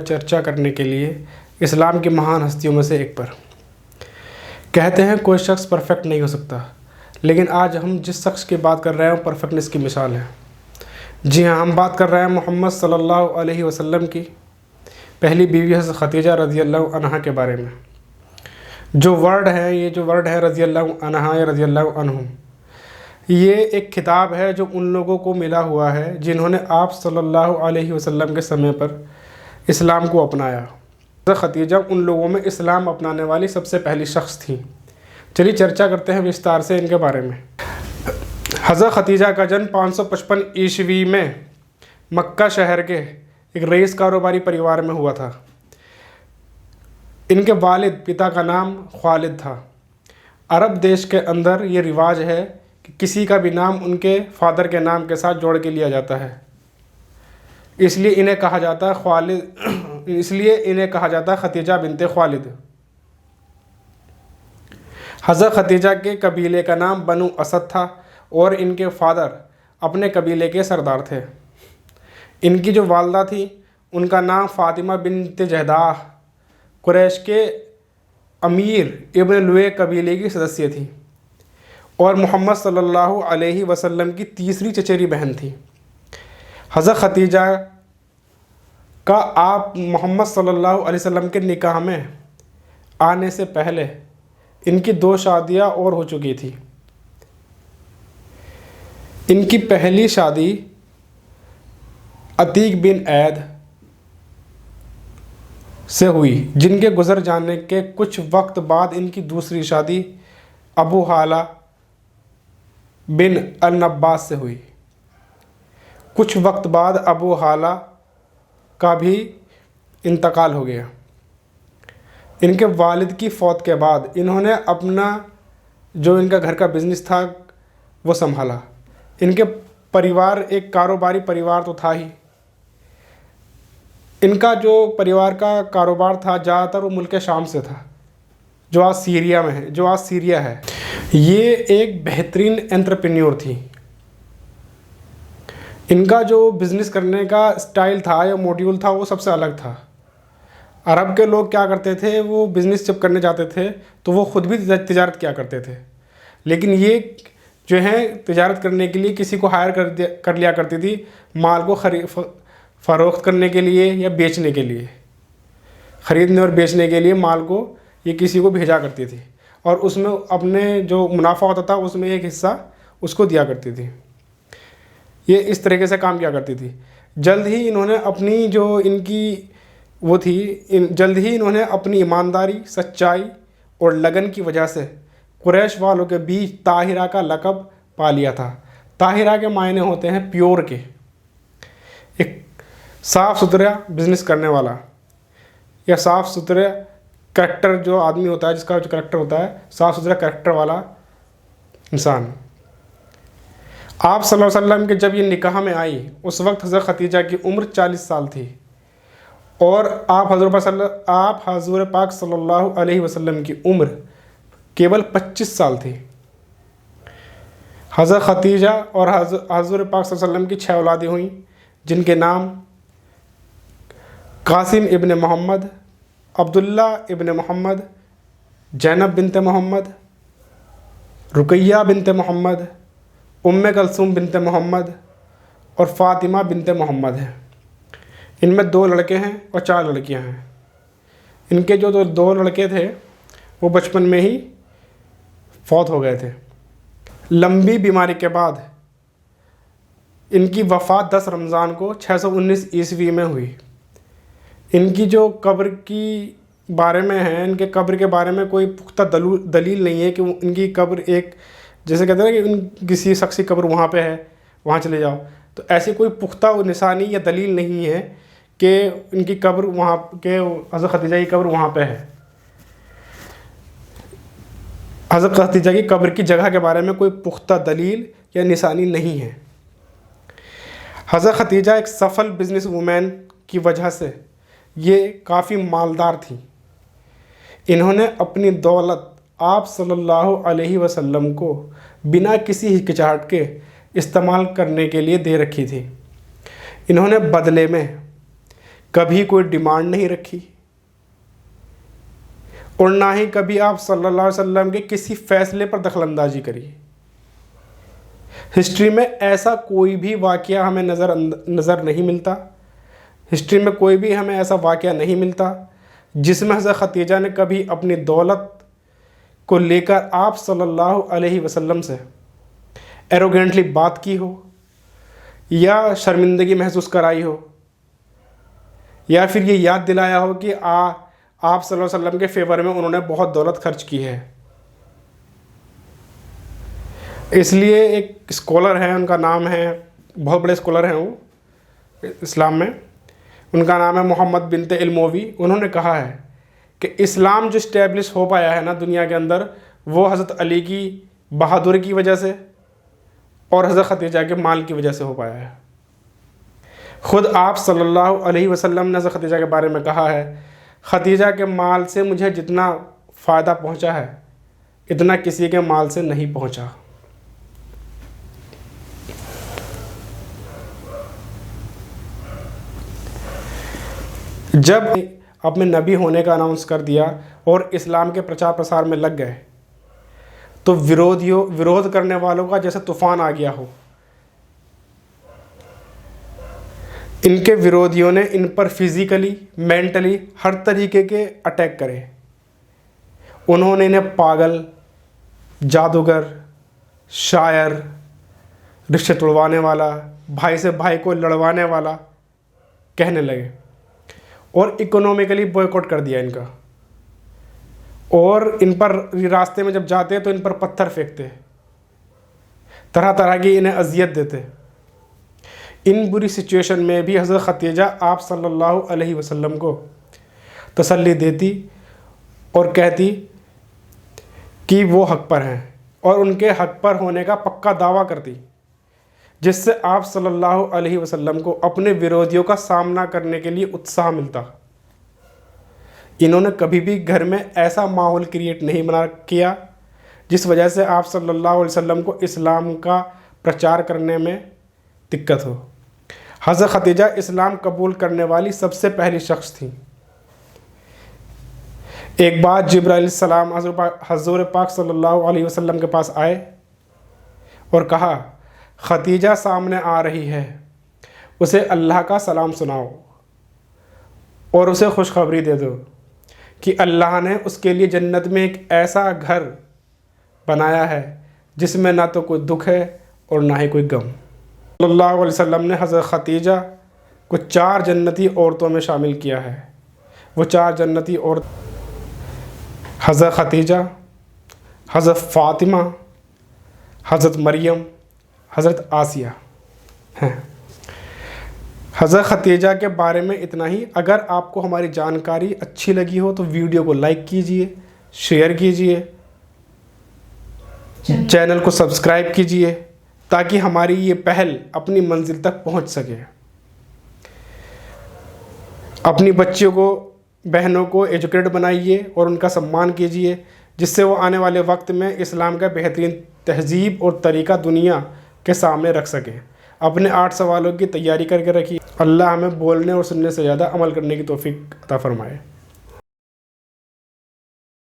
चर्चा करने के लिए इस्लाम की महान हस्तियों में से एक पर। कहते हैं कोई शख्स परफेक्ट नहीं हो सकता, लेकिन आज हम जिस शख्स की बात कर रहे हैं वो परफेक्टनेस की मिसाल है। जी हाँ, हम बात कर रहे हैं मोहम्मद सल्लल्लाहु अलैहि वसल्लम की पहली बीवी हज़रत खदीजा रज़ियल्लाहु अन्हा के बारे में। जो वर्ड है, ये जो वर्ड है रज़ियल्लाहु अन्हा या रज़ियल्लाहु अन्हुम, ये एक खिताब है जो उन लोगों को मिला हुआ है जिन्होंने आप सल्लल्लाहु अलैहि वसल्लम के समय पर इस्लाम को अपनाया। खदीजा उन लोगों में इस्लाम अपनाने वाली सबसे पहली शख्स थी। चलिए चर्चा करते हैं विस्तार से इनके बारे में। हज़रत खदीजा का जन्म 555 ईस्वी में मक्का शहर के एक रईस कारोबारी परिवार में हुआ था। इनके वालिद पिता का नाम खालिद था। अरब देश के अंदर ये रिवाज है कि किसी का भी नाम उनके फादर के नाम के साथ जोड़ के लिया जाता है, इसलिए इन्हें कहा जाता है खालिद, इसलिए इन्हें कहा जाता है खदीजा बिनते खालिद। हज़रत खदीजा के कबीले का नाम बनु असद था और इनके फादर अपने कबीले के सरदार थे। इनकी जो वालदा थी उनका नाम फ़ातिमा बिनते जहदाह कुरैश के अमीर इब्न लुए कबीले की सदस्य थी और मोहम्मद सल्लल्लाहु अलैहि वसल्लम की तीसरी चचेरी बहन थी। हज़रत खदीजा का आप मोहम्मद सल्लल्लाहु अलैहि वसल्लम के निकाह में आने से पहले इनकी 2 शादियाँ और हो चुकी थी। इनकी पहली शादी अतीक बिन ऐद से हुई, जिनके गुजर जाने के कुछ वक्त बाद इनकी दूसरी शादी अबू हाला बिन अल-नब्बास से हुई। कुछ वक्त बाद अबू हाला का भी इंतकाल हो गया। इनके वालिद की फ़ौत के बाद इन्होंने अपना जो इनका घर का बिज़नेस था वो संभाला। इनके परिवार एक कारोबारी परिवार तो था ही। इनका जो परिवार का कारोबार था ज़्यादातर वो मुल्क शाम से था, जो आज सीरिया में है, जो आज सीरिया है। ये एक बेहतरीन एंटरप्रेन्योर थी। इनका जो बिज़नेस करने का स्टाइल था या मॉड्यूल था वो सबसे अलग था। अरब के लोग क्या करते थे, वो बिज़नेस जब करने जाते थे तो वो ख़ुद भी तिजारत किया करते थे, लेकिन ये जो है तिजारत करने के लिए किसी को हायर कर लिया करती थी, माल को फ़रोख्त करने के लिए या बेचने के लिए, ख़रीदने और बेचने के लिए माल को ये किसी को भेजा करती थी और उसमें अपने जो मुनाफा होता था उसमें एक हिस्सा उसको दिया करती थी। ये इस तरीके से काम किया करती थी। जल्द ही इन्होंने अपनी जो इनकी वो थी, जल्द ही इन्होंने अपनी ईमानदारी, सच्चाई और लगन की वजह से कुरैश वालों के बीच ताहिरा का लक़ब पा लिया था। ताहिरा के मायने होते हैं प्योर के, एक साफ़ सुथरा बिज़नेस करने वाला या साफ़ सुथरे करैक्टर जो आदमी होता है, जिसका जो करैक्टर होता है साफ़ सुथरा करैक्टर वाला इंसान। आप सल्लल्लाहु अलैहि वसल्लम के जब ये निकाह में आई उस वक्त हज़रत खदीजा की उम्र 40 साल थी और आप हज़ूर पाक सल्लल्लाहु अलैहि वसल्लम की उम्र केवल 25 साल थी। हज़रत खदीजा और हज़ूर पाक सल्लल्लाहु अलैहि वसल्लम की 6 औलादें हुईं, जिनके नाम कासिम इब्न मोहम्मद, अब्दुल्ला इब्न मोहम्मद, ज़ैनब बिनते मोहम्मद, रुकैया बिनते मोहम्मद, उम्मे कलसूम बिनते मोहम्मद और फ़ातिमा बिनते मोहम्मद है। इनमें 2 लड़के हैं और 4 लड़कियां हैं। इनके जो 2 लड़के थे वो बचपन में ही फौत हो गए थे। लंबी बीमारी के बाद इनकी वफ़ात 10 रमज़ान को 619 ईस्वी में हुई। इनकी जो कब्र की बारे में है, इनके कब्र के बारे में कोई पुख्ता दलील नहीं है कि इनकी कब्र एक, जैसे कहते हैं कि किसी शख्स की कब्र वहाँ पे है, वहाँ चले जाओ, तो ऐसी कोई पुख्ता निशानी या दलील नहीं है कि इनकी कब्र वहाँ के हज़रत खदीजा की कब्र वहाँ पे है। हज़रत खदीजा की कब्र की जगह के बारे में कोई पुख्ता दलील या निशानी नहीं है। हज़रत खदीजा एक सफल बिजनेस वूमेन की वजह से ये काफ़ी मालदार थी। इन्होंने अपनी दौलत आप सल्लल्लाहु अलैहि वसल्लम को बिना किसी हिचकिचाहट के इस्तेमाल करने के लिए दे रखी थी। इन्होंने बदले में कभी कोई डिमांड नहीं रखी और ना ही कभी आप सल्लल्लाहु अलैहि वसल्लम के किसी फैसले पर दखलंदाजी करी। हिस्ट्री में ऐसा कोई भी वाक़या हमें नज़र नहीं मिलता, हिस्ट्री में कोई भी हमें ऐसा वाक़या नहीं मिलता जिसमें हज़रत खदीजा ने कभी अपनी दौलत को लेकर आप सल्लल्लाहु अलैहि वसल्लम से एरोगेंटली बात की हो या शर्मिंदगी महसूस कराई हो या फिर ये याद दिलाया हो कि आप सल्लल्लाहु अलैहि वसल्लम के फेवर में उन्होंने बहुत दौलत खर्च की है। इसलिए एक स्कॉलर हैं, उनका नाम है, बहुत बड़े स्कॉलर हैं वो इस्लाम में, उनका नाम है मोहम्मद बिनते इल्मोवी। उन्होंने कहा है कि इस्लाम जो इस्टेब्लिश हो पाया है ना दुनिया के अंदर, वो हज़रत अली की बहादुरी की वजह से और हज़रत खदीजा के माल की वजह से हो पाया है। ख़ुद आप सल्लल्लाहु अलैहि वसल्लम ने हज़रत खदीजा के बारे में कहा है, खदीजा के माल से मुझे जितना फ़ायदा पहुंचा है इतना किसी के माल से नहीं पहुंचा। जब अपने नबी होने का अनाउंस कर दिया और इस्लाम के प्रचार प्रसार में लग गए तो विरोध करने वालों का जैसे तूफ़ान आ गया हो। इनके विरोधियों ने इन पर फिज़िकली, मेंटली हर तरीके के अटैक करे। उन्होंने इन्हें पागल, जादूगर, शायर, रिश्ते तोड़वाने वाला, भाई से भाई को लड़वाने वाला कहने लगे और इकोनॉमिकली बॉयकॉट कर दिया इनका। और इन पर रास्ते में जब जाते तो इन पर पत्थर फेंकते, तरह तरह की इन्हें अजियत देते। इन बुरी सिचुएशन में भी हज़रत खदीजा आप सल्लल्लाहु अलैहि वसल्लम को तसल्ली देती और कहती कि वो हक़ पर हैं और उनके हक़ पर होने का पक्का दावा करती, जिससे आप सल्लल्लाहु अलैहि वसल्लम को अपने विरोधियों का सामना करने के लिए उत्साह मिलता। इन्होंने कभी भी घर में ऐसा माहौल क्रिएट नहीं किया जिस वजह से आप सल्लल्लाहु अलैहि वसल्लम को इस्लाम का प्रचार करने में दिक्कत हो। हज़रत खदीजा इस्लाम कबूल करने वाली सबसे पहली शख्स थी। एक बार जिब्राइल सलाम हज़ूर पाक सल्लल्लाहु अलैहि वसल्लम के पास आए और कहा, खदीजा सामने आ रही है, उसे अल्लाह का सलाम सुनाओ और उसे खुशखबरी दे दो कि अल्लाह ने उसके लिए जन्नत में एक ऐसा घर बनाया है जिसमें ना तो कोई दुख है और ना ही कोई गम। सल्लल्लाहु अलैहि वसल्लम ने हज़रत खदीजा को 4 जन्नती औरतों में शामिल किया है। वो 4 जन्नती औरत हज़रत खदीजा, हज़रत फ़ातिमा, हज़रत मरियम, हज़रत आसिया हैं। हज़रत खदीजा के बारे में इतना ही। अगर आपको हमारी जानकारी अच्छी लगी हो तो वीडियो को लाइक कीजिए, शेयर कीजिए, चैनल को सब्सक्राइब कीजिए ताकि हमारी ये पहल अपनी मंजिल तक पहुंच सके। अपनी बच्चियों को, बहनों को एजुकेट बनाइए और उनका सम्मान कीजिए, जिससे वो आने वाले वक्त में इस्लाम का बेहतरीन तहज़ीब और तरीक़ा दुनिया के सामने रख सकें। अपने 8 सवालों की तैयारी करके रखिए। अल्लाह हमें बोलने और सुनने से ज़्यादा अमल करने की तौफीक अता फ़रमाए।